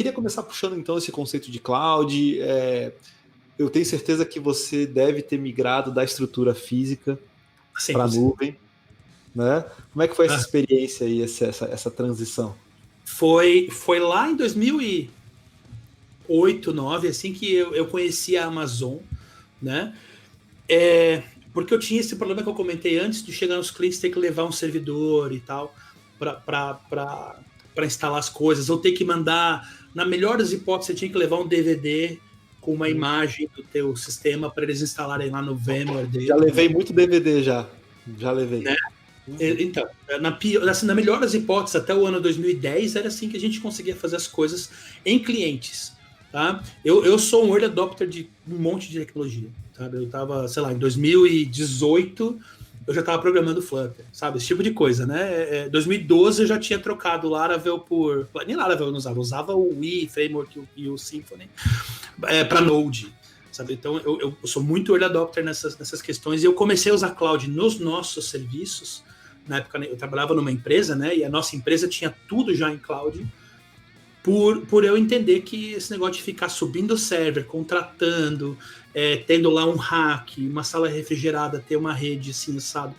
queria começar puxando então esse conceito de cloud. Eu tenho certeza que você deve ter migrado da estrutura física para a 100%. nuvem, né? Como é que foi essa experiência aí, essa transição? Foi lá em 2008, 2009, assim que eu conheci a Amazon, né? Porque eu tinha esse problema que eu comentei antes de chegar nos clientes, ter que levar um servidor e tal para instalar as coisas, ou ter que mandar, na melhor das hipóteses, você tinha que levar um DVD com uma imagem do teu sistema para eles instalarem lá no VMware dele. Já levei muito DVD já levei. Né? Então, na melhor das hipóteses, até o ano 2010, era assim que a gente conseguia fazer as coisas em clientes. Tá? Eu sou um early adopter de um monte de tecnologia. Sabe? Eu estava, sei lá, em 2018, eu já estava programando Flutter, sabe? Esse tipo de coisa, né? 2012 eu já tinha trocado o Laravel por... Nem Laravel eu não usava, eu usava o Wii Framework e o Symfony para Node. Sabe? Então eu sou muito early adopter nessas questões, e eu comecei a usar cloud nos nossos serviços. Na época eu trabalhava numa empresa, né? E a nossa empresa tinha tudo já em cloud, por eu entender que esse negócio de ficar subindo o server, contratando, tendo lá um rack, uma sala refrigerada, ter uma rede assim, sabe?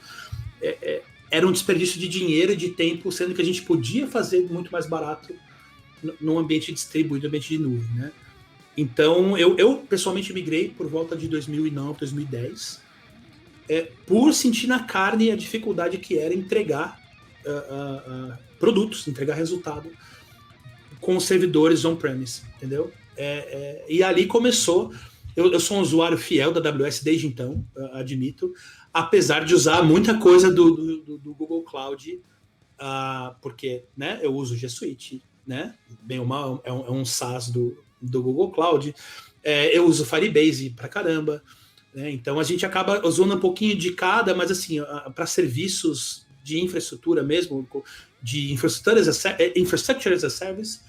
Era um desperdício de dinheiro e de tempo, sendo que a gente podia fazer muito mais barato num ambiente distribuído, ambiente de nuvem, né? Então, eu pessoalmente migrei por volta de 2009, 2010, por sentir na carne a dificuldade que era entregar produtos, entregar resultado com os servidores on-premise, entendeu? E ali começou. Eu sou um usuário fiel da AWS desde então, admito, apesar de usar muita coisa do Google Cloud, porque, né, eu uso o G Suite, né? Bem ou mal, é um SaaS do Google Cloud. Eu uso Firebase pra caramba, né? Então a gente acaba usando um pouquinho de cada, mas assim, para serviços de infraestrutura mesmo, de infrastructure as a service,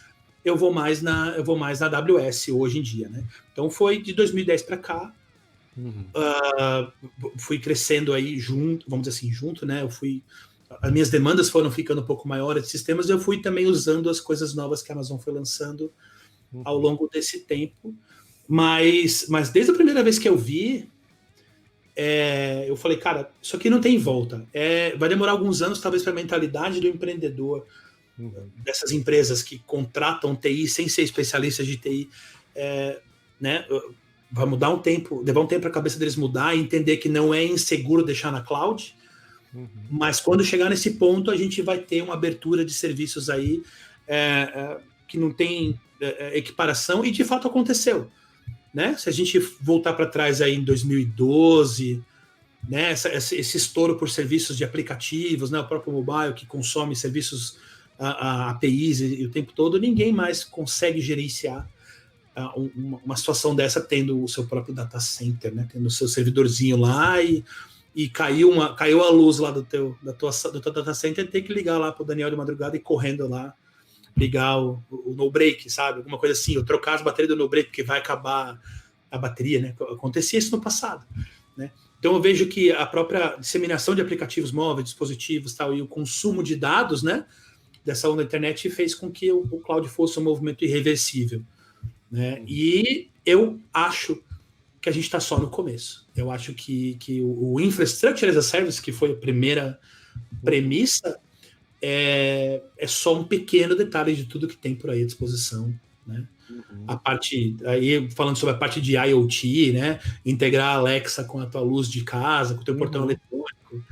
eu vou mais na AWS hoje em dia, né? Então foi de 2010 para cá. Fui crescendo aí junto, vamos dizer assim, junto, né? As minhas demandas foram ficando um pouco maiores de sistemas, eu fui também usando as coisas novas que a Amazon foi lançando ao longo desse tempo. Mas desde a primeira vez que eu vi, eu falei, cara, isso aqui não tem volta. Vai demorar alguns anos, talvez, para a mentalidade do empreendedor, dessas empresas que contratam TI sem ser especialistas de TI, né? Vai mudar um tempo, levar um tempo para a cabeça deles mudar e entender que não é inseguro deixar na cloud. Mas quando chegar nesse ponto, a gente vai ter uma abertura de serviços aí que não tem equiparação, e de fato aconteceu. Né? Se a gente voltar para trás aí em 2012, né, esse estouro por serviços de aplicativos, né, o próprio mobile que consome serviços APIs e o tempo todo, ninguém mais consegue gerenciar uma situação dessa tendo o seu próprio data center, né, tendo o seu servidorzinho lá e caiu a luz lá do teu data center, tem que ligar lá para o Daniel de madrugada e correndo lá ligar o no break, sabe? Alguma coisa assim, ou trocar as baterias do no break porque vai acabar a bateria, né? Acontecia isso no passado, né? Então eu vejo que a própria disseminação de aplicativos móveis, dispositivos, tal, e o consumo de dados, né, dessa onda da internet fez com que o cloud fosse um movimento irreversível, né? E eu acho que a gente está só no começo. Eu acho que o Infrastructure as a Service, que foi a primeira premissa, é só um pequeno detalhe de tudo que tem por aí à disposição, né? A parte, aí falando sobre a parte de IoT, né? Integrar a Alexa com a tua luz de casa, com o teu portão eletrônico,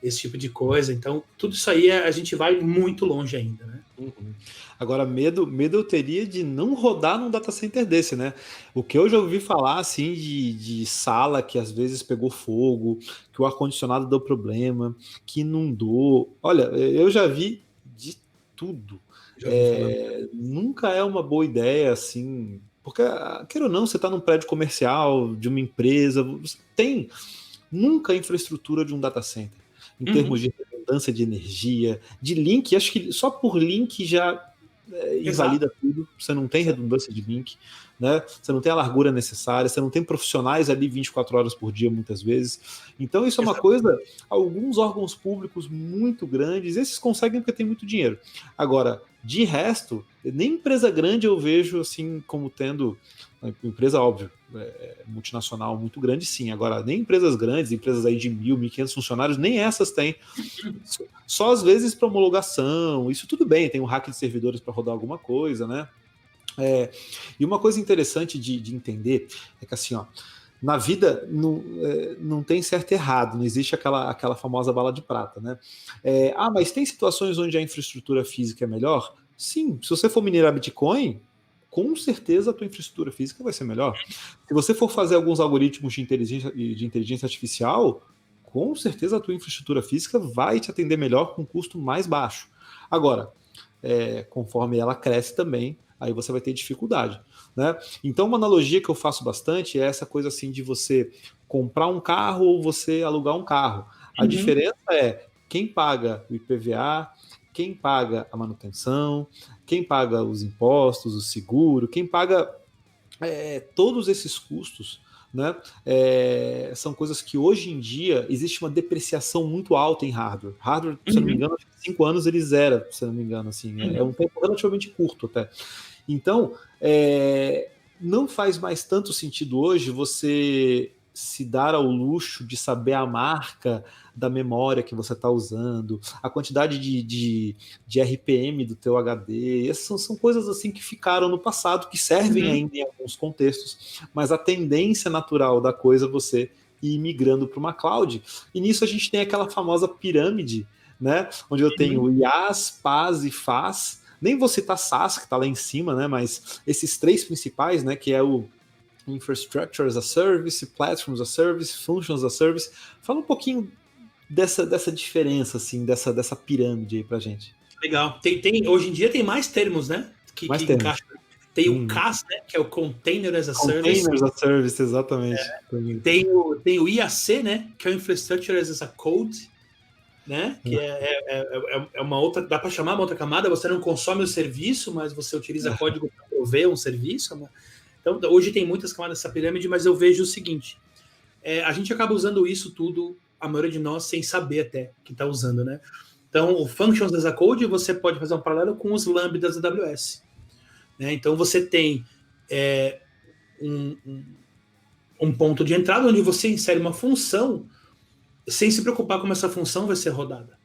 esse tipo de coisa. Então, tudo isso aí a gente vai muito longe ainda, né? Agora, medo eu teria de não rodar num data center desse, né? O que eu já ouvi falar, assim, de sala que às vezes pegou fogo, que o ar-condicionado deu problema, que inundou. Olha, eu já vi de tudo. Nunca é uma boa ideia, assim, porque, queira ou não, você está num prédio comercial de uma empresa, você tem nunca a infraestrutura de um data center, em termos de redundância de energia, de link. Acho que só por link já invalida tudo, você não tem redundância de link, né? Você não tem a largura necessária, você não tem profissionais ali 24 horas por dia, muitas vezes. Então, isso é uma coisa, alguns órgãos públicos muito grandes, esses conseguem porque tem muito dinheiro. Agora, de resto, nem empresa grande eu vejo assim como tendo, empresa, óbvio, multinacional muito grande, sim. Agora, nem empresas grandes, empresas aí de 1.000, 1.500 funcionários, nem essas têm. Só às vezes para homologação, isso tudo bem, tem um hack de servidores para rodar alguma coisa, né? E uma coisa interessante de entender é que assim, ó, na vida não tem certo e errado, não existe aquela famosa bala de prata, né? Mas tem situações onde a infraestrutura física é melhor? Sim, se você for minerar Bitcoin, com certeza a tua infraestrutura física vai ser melhor. Se você for fazer alguns algoritmos de inteligência artificial, com certeza a tua infraestrutura física vai te atender melhor com um custo mais baixo. Agora, conforme ela cresce também, aí você vai ter dificuldade, né? Então, uma analogia que eu faço bastante é essa coisa assim de você comprar um carro ou você alugar um carro. A diferença é quem paga o IPVA, quem paga a manutenção, quem paga os impostos, o seguro, quem paga todos esses custos, né? São coisas que hoje em dia existe uma depreciação muito alta em hardware. Hardware, se eu não me engano, há 5 anos ele zera, se eu não me engano, assim, é um tempo relativamente curto até. Então, não faz mais tanto sentido hoje você se dar ao luxo de saber a marca da memória que você está usando, a quantidade de RPM do teu HD. Essas são coisas assim que ficaram no passado, que servem ainda em alguns contextos, mas a tendência natural da coisa é você ir migrando para uma cloud. E nisso a gente tem aquela famosa pirâmide, né? Onde eu tenho IaaS, PaaS e FaaS. Nem vou citar SaaS, que está lá em cima, né? Mas esses 3 principais, né? Que é o Infrastructure as a Service, Platforms as a Service, Functions as a Service. Fala um pouquinho dessa diferença, assim, dessa pirâmide aí pra gente. Legal. Hoje em dia tem mais termos, né? Que encaixam. Tem o CaaS, né? Que é o Container as a Service. Containers as a Service, exatamente. Tem o IAC, né? Que é o Infrastructure as a Code, né? Que é uma outra, dá para chamar uma outra camada. Você não consome o serviço, mas você utiliza código para prover um serviço, né? Então, hoje tem muitas camadas dessa pirâmide, mas eu vejo o seguinte: a gente acaba usando isso tudo, a maioria de nós, sem saber até que está usando, né? Então, o Functions as a Code, você pode fazer um paralelo com os Lambdas da AWS, né? Então, você tem um ponto de entrada onde você insere uma função sem se preocupar como essa função vai ser rodada,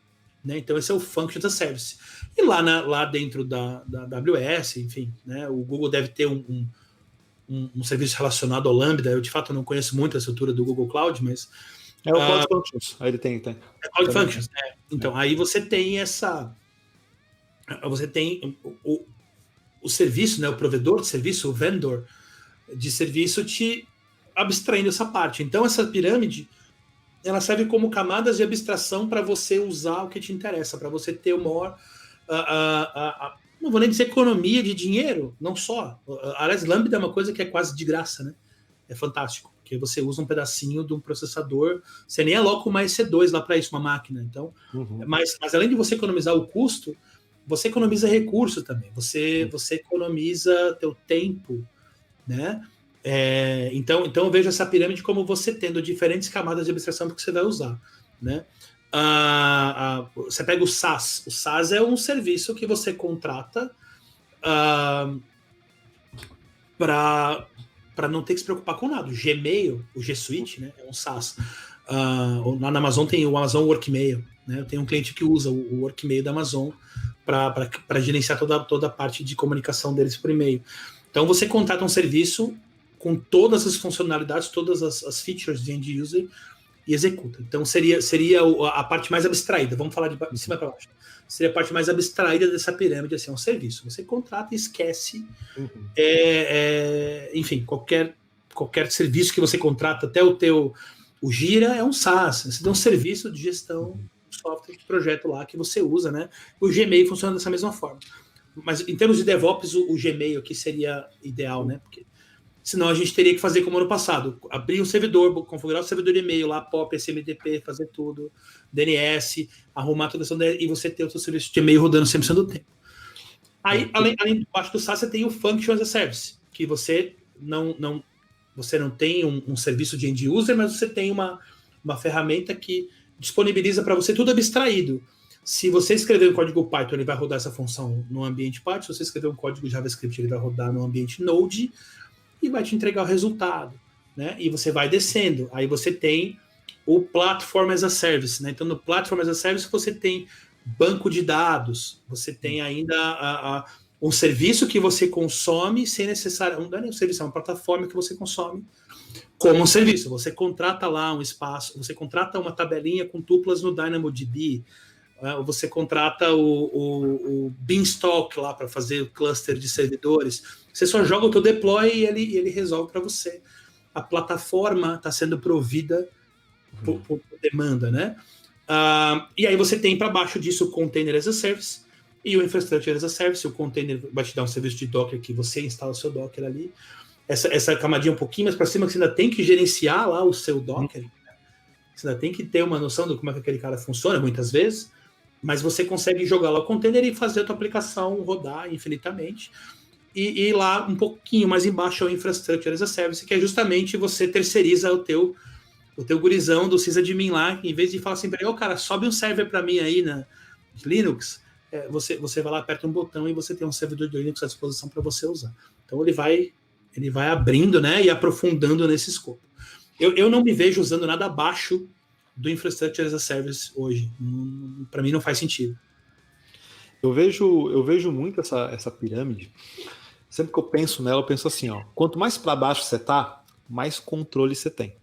né? Então, esse é o Functions as a Service. E lá dentro da AWS, enfim, né? O Google deve ter um serviço relacionado ao Lambda. Eu, de fato, não conheço muito a estrutura do Google Cloud, mas... É o Cloud Functions, aí ele tem. É Cloud Functions, né? Então, aí você tem você tem o serviço, né? O provedor de serviço, o vendor de serviço te abstraindo essa parte. Então, essa pirâmide, ela serve como camadas de abstração para você usar o que te interessa, para você ter o maior... não vou nem dizer economia de dinheiro, não só. Aliás, Lambda é uma coisa que é quase de graça, né? É fantástico, porque você usa um pedacinho de um processador, você nem aloca uma EC2 lá para isso, uma máquina. Então, mas além de você economizar o custo, você economiza recurso também, você economiza teu tempo, né? Então eu vejo essa pirâmide como você tendo diferentes camadas de abstração que você vai usar, né? Você pega o SaaS. O SaaS é um serviço que você contrata para não ter que se preocupar com nada. O Gmail, o G Suite, né, é um SaaS. Lá na Amazon tem o Amazon Workmail, né? Eu tenho um cliente que usa o Workmail da Amazon para gerenciar toda a parte de comunicação deles por e-mail. Então você contrata um serviço com todas as funcionalidades, todas as features de end user e executa. Então seria a parte mais abstraída. Vamos falar de cima para baixo. Seria a parte mais abstraída dessa pirâmide, assim, é um serviço. Você contrata e esquece, enfim, qualquer serviço que você contrata, até o Gira é um SaaS. Você tem um serviço de gestão de software de projeto lá que você usa, né? O Gmail funciona dessa mesma forma. Mas em termos de DevOps, o Gmail aqui seria ideal, né? Porque senão a gente teria que fazer como ano passado, abrir um servidor, configurar o servidor de e-mail lá, POP, SMTP, fazer tudo, DNS, arrumar toda essa e você ter o seu serviço de e-mail rodando 100% do tempo. Aí, além de baixo do SaaS, você tem o Function as a Service, que você você não tem um serviço de end user, mas você tem uma ferramenta que disponibiliza para você tudo abstraído. Se você escrever um código Python, ele vai rodar essa função no ambiente Python. Se você escrever um código JavaScript, ele vai rodar no ambiente Node e vai te entregar o resultado, né? E você vai descendo. Aí você tem o Platform as a Service, né? Então, no Platform as a Service, você tem banco de dados, você tem ainda um serviço que você consome sem necessário... Não é nem um serviço, é uma plataforma que você consome como um serviço. Você contrata lá um espaço, você contrata uma tabelinha com tuplas no DynamoDB, você contrata o Beanstalk lá para fazer o cluster de servidores. Você só joga o teu deploy e ele resolve para você. A plataforma está sendo provida por demanda, né? E aí você tem para baixo disso o Container as a Service e o Infrastructure as a Service. O Container vai te dar um serviço de Docker que você instala o seu Docker ali. Essa camadinha um pouquinho mais para cima, que você ainda tem que gerenciar lá o seu Docker. Você ainda tem que ter uma noção de como é que aquele cara funciona, muitas vezes. Mas você consegue jogar lá o container e fazer a tua aplicação rodar infinitamente. E lá um pouquinho mais embaixo é o Infrastructure as a Service, que é justamente você terceiriza o teu gurizão do sysadmin lá, em vez de falar assim, peraí, cara, sobe um server para mim aí na Linux, você vai lá, aperta um botão e você tem um servidor de Linux à disposição para você usar. Então ele vai abrindo, né, e aprofundando nesse escopo. Eu não me vejo usando nada abaixo do Infrastructure as a Service hoje. Para mim não faz sentido. Eu vejo muito essa pirâmide. Sempre que eu penso nela, eu penso assim, ó, quanto mais para baixo você tá, mais controle você tem.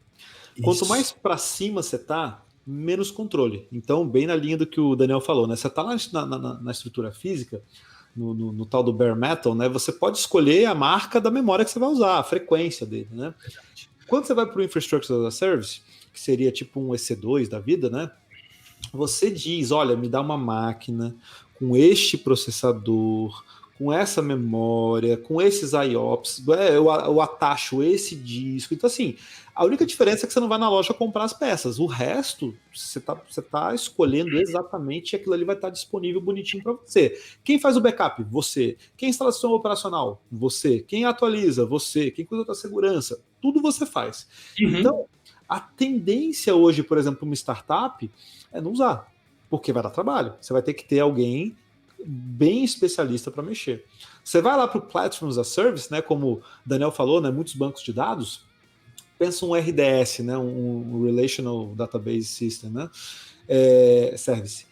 Isso. Quanto mais para cima você tá, menos controle. Então, bem na linha do que o Daniel falou, né? Você tá na estrutura física, no tal do bare metal, né? Você pode escolher a marca da memória que você vai usar, a frequência dele, né? Quando você vai para o Infrastructure as a Service, que seria tipo um EC2 da vida, né? Você diz, olha, me dá uma máquina com este processador, com essa memória, com esses IOPS, eu atacho esse disco. Então, assim, a única diferença é que você não vai na loja comprar as peças. O resto, você tá escolhendo exatamente, aquilo ali vai estar disponível bonitinho para você. Quem faz o backup? Você. Quem instala o sistema operacional? Você. Quem atualiza? Você. Quem cuida da segurança? Tudo você faz. Então, a tendência hoje, por exemplo, uma startup, é não usar, porque vai dar trabalho. Você vai ter que ter alguém bem especialista para mexer. Você vai lá para o Platform as a Service, né, como o Daniel falou, né, muitos bancos de dados, pensa um RDS, né, um Relational Database System, né, Service.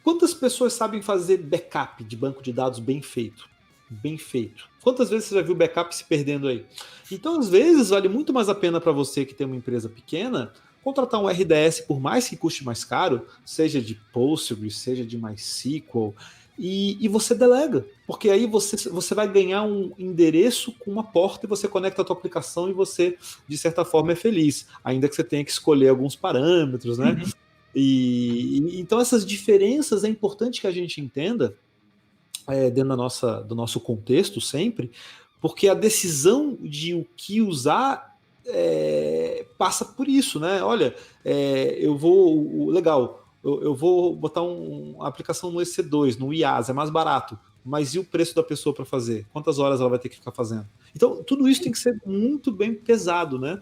Quantas pessoas sabem fazer backup de banco de dados bem feito? Bem feito. Quantas vezes você já viu backup se perdendo aí? Então, às vezes, vale muito mais a pena para você que tem uma empresa pequena contratar um RDS, por mais que custe mais caro, seja de Postgres, seja de MySQL, e você delega, porque aí você vai ganhar um endereço com uma porta e você conecta a tua aplicação e você, de certa forma, é feliz, ainda que você tenha que escolher alguns parâmetros, né? Então, essas diferenças é importante que a gente entenda dentro do nosso contexto sempre, porque a decisão de o que usar passa por isso, né? Olha, eu vou botar uma aplicação no EC2, no IaaS, é mais barato, mas e o preço da pessoa para fazer? Quantas horas ela vai ter que ficar fazendo? Então, tudo isso tem que ser muito bem pesado, né?